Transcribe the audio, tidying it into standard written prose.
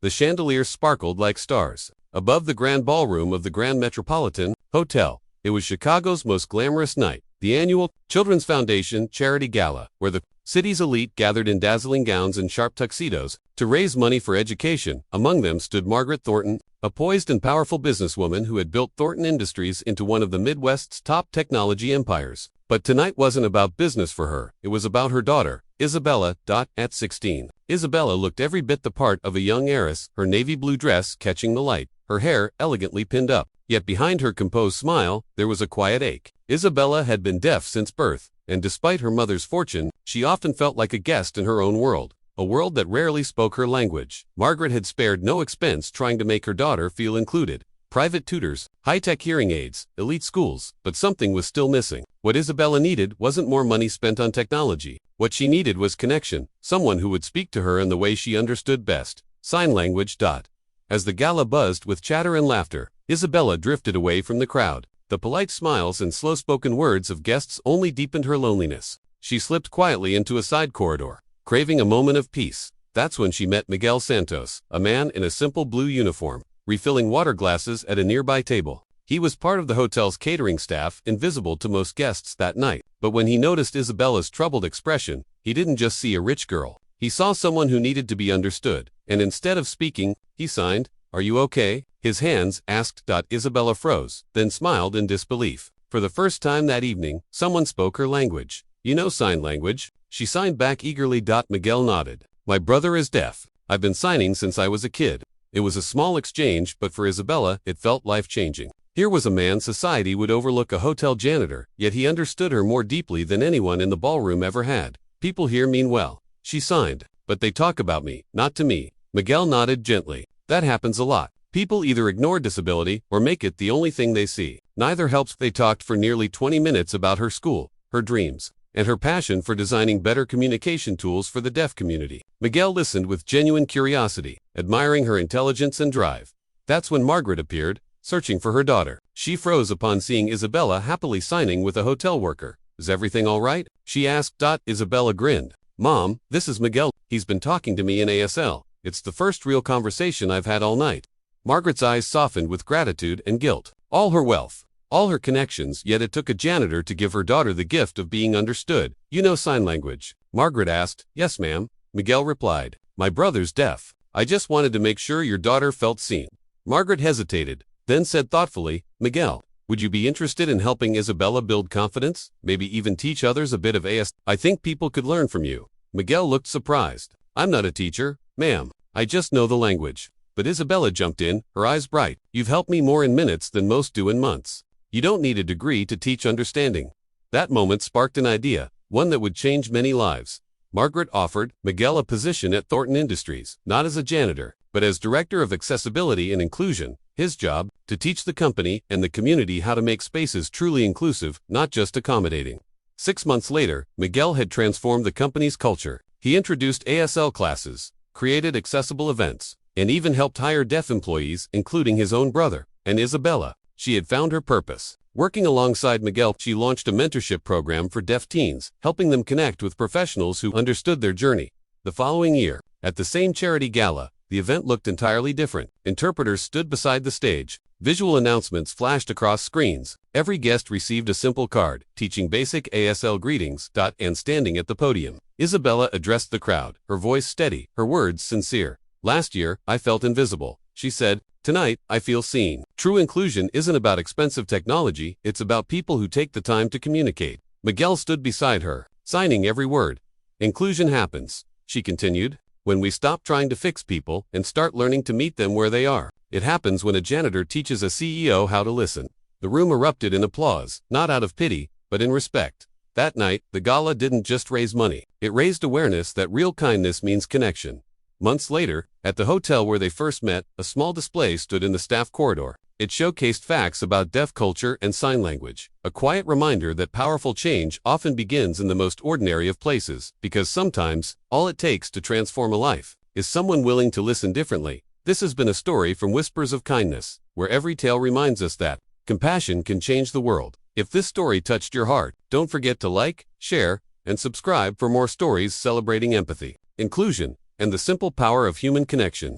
The chandeliers sparkled like stars. Above the grand ballroom of the Grand Metropolitan Hotel, it was Chicago's most glamorous night, the annual Children's Foundation Charity Gala, where the city's elite gathered in dazzling gowns and sharp tuxedos to raise money for education. Among them stood Margaret Thornton, a poised and powerful businesswoman who had built Thornton Industries into one of the Midwest's top technology empires. But tonight wasn't about business for her, it was about her daughter, Isabella. At 16, Isabella looked every bit the part of a young heiress, her navy blue dress catching the light, her hair elegantly pinned up. Yet behind her composed smile, there was a quiet ache. Isabella had been deaf since birth, and despite her mother's fortune, she often felt like a guest in her own world, a world that rarely spoke her language. Margaret had spared no expense trying to make her daughter feel included. Private tutors, high-tech hearing aids, elite schools, but something was still missing. What Isabella needed wasn't more money spent on technology. What she needed was connection, someone who would speak to her in the way she understood best, sign language. As the gala buzzed with chatter and laughter, Isabella drifted away from the crowd. The polite smiles and slow-spoken words of guests only deepened her loneliness. She slipped quietly into a side corridor, craving a moment of peace. That's when she met Miguel Santos, a man in a simple blue uniform, refilling water glasses at a nearby table. He was part of the hotel's catering staff, invisible to most guests that night. But when he noticed Isabella's troubled expression, he didn't just see a rich girl. He saw someone who needed to be understood, and instead of speaking, he signed, "Are you okay?" His hands asked. Isabella froze, then smiled in disbelief. For the first time that evening, someone spoke her language. "You know sign language?" She signed back eagerly. Miguel nodded. "My brother is deaf. I've been signing since I was a kid." It was a small exchange, but for Isabella, it felt life-changing. Here was a man society would overlook, a hotel janitor, yet he understood her more deeply than anyone in the ballroom ever had. "People here mean well," she signed, "but they talk about me, not to me." Miguel nodded gently. "That happens a lot. People either ignore disability or make it the only thing they see. Neither helps." They talked for nearly 20 minutes about her school, her dreams, and her passion for designing better communication tools for the deaf community. Miguel listened with genuine curiosity, admiring her intelligence and drive. That's when Margaret appeared, searching for her daughter. She froze upon seeing Isabella happily signing with a hotel worker. "Is everything all right?" she asked. Isabella grinned. "Mom, this is Miguel. He's been talking to me in ASL. It's the first real conversation I've had all night." Margaret's eyes softened with gratitude and guilt. All her wealth, all her connections, yet it took a janitor to give her daughter the gift of being understood. "You know sign language?" Margaret asked. "Yes, ma'am," Miguel replied. "My brother's deaf. I just wanted to make sure your daughter felt seen." Margaret hesitated, then said thoughtfully, "Miguel, would you be interested in helping Isabella build confidence? Maybe even teach others a bit of AS? I think people could learn from you." Miguel looked surprised. "I'm not a teacher, ma'am. I just know the language." But Isabella jumped in, her eyes bright. "You've helped me more in minutes than most do in months. You don't need a degree to teach understanding." That moment sparked an idea, one that would change many lives. Margaret offered Miguel a position at Thornton Industries, not as a janitor, but as Director of Accessibility and Inclusion. His job, to teach the company and the community how to make spaces truly inclusive, not just accommodating. 6 months later, Miguel had transformed the company's culture. He introduced ASL classes, created accessible events, and even helped hire deaf employees, including his own brother. And Isabella, she had found her purpose. Working alongside Miguel, she launched a mentorship program for deaf teens, helping them connect with professionals who understood their journey. The following year, at the same charity gala, the event looked entirely different. Interpreters stood beside the stage. Visual announcements flashed across screens. Every guest received a simple card, teaching basic ASL greetings. And standing at the podium, Isabella addressed the crowd, her voice steady, her words sincere. "Last year, I felt invisible," she said. "Tonight, I feel seen." True inclusion isn't about expensive technology, it's about people who take the time to communicate. Miguel stood beside her, signing every word. "Inclusion happens," she continued, "when we stop trying to fix people and start learning to meet them where they are. It happens when a janitor teaches a CEO how to listen." The room erupted in applause, not out of pity, but in respect. That night, the gala didn't just raise money. It raised awareness that real kindness means connection. Months later, at the hotel where they first met, a small display stood in the staff corridor. It showcased facts about deaf culture and sign language, a quiet reminder that powerful change often begins in the most ordinary of places, because sometimes, all it takes to transform a life is someone willing to listen differently. This has been a story from Whispers of Kindness, where every tale reminds us that compassion can change the world. If this story touched your heart, don't forget to like, share, and subscribe for more stories celebrating empathy, inclusion, and the simple power of human connection.